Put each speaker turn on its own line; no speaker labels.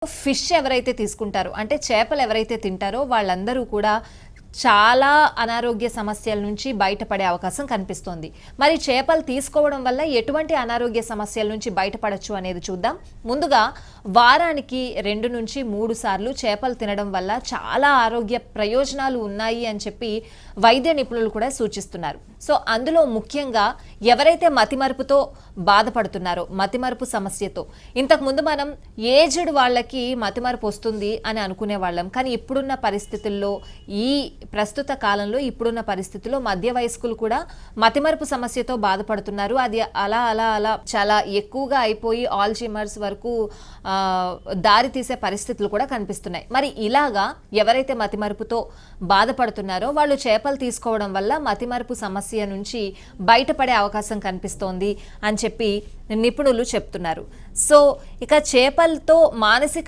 Fish ఎవరైతే తీసుకుంటారో అంటే చేపలు ఎవరైతే తింటారో వాళ్ళందరూ కూడా చాలా అనారోగ్య సమస్యల నుంచి బయటపడే అవకాశం కనిపిస్తోంది. మరి చేపలు తీసుకోవడం వల్ల ఎటువంటి అనారోగ్య సమస్యల నుంచి బయటపడొచ్చు అనేది చూద్దాం. ముందుగా వారానికి 2 నుంచి 3 సార్లు చేపలు తినడం వల్ల చాలా ఆరోగ్య ప్రయోజనాలు ఉన్నాయి అని చెప్పి వైద్య నిపుణులు కూడా సూచిస్తున్నారు. సో అందులో ముఖ్యంగా ఎవరైతే మతిమరుపుతో బాధపడుతున్నారో, మతిమరుపు సమస్యతో, ఇంతకుముందు మనం ఏజ్డ్ వాళ్ళకి మతిమరుపు వస్తుంది అని అనుకునే వాళ్ళం. కానీ ఇప్పుడున్న పరిస్థితుల్లో, ఈ ప్రస్తుత కాలంలో ఇప్పుడున్న పరిస్థితుల్లో మధ్య వయస్కులు కూడా మతిమరుపు సమస్యతో బాధపడుతున్నారు. అది అలా అలా అలా చాలా ఎక్కువగా అయిపోయి ఆల్జీమర్స్ వరకు దారి తీసే పరిస్థితులు కూడా కనిపిస్తున్నాయి. మరి ఇలాగా ఎవరైతే మతిమరుపుతో బాధపడుతున్నారో వాళ్ళు చేపలు తీసుకోవడం వల్ల మతిమరుపు సమస్య నుంచి బయటపడే అవకాశం కనిపిస్తోంది అని చెప్పి నిపుణులు చెప్తున్నారు. సో ఇక చేపలతో మానసిక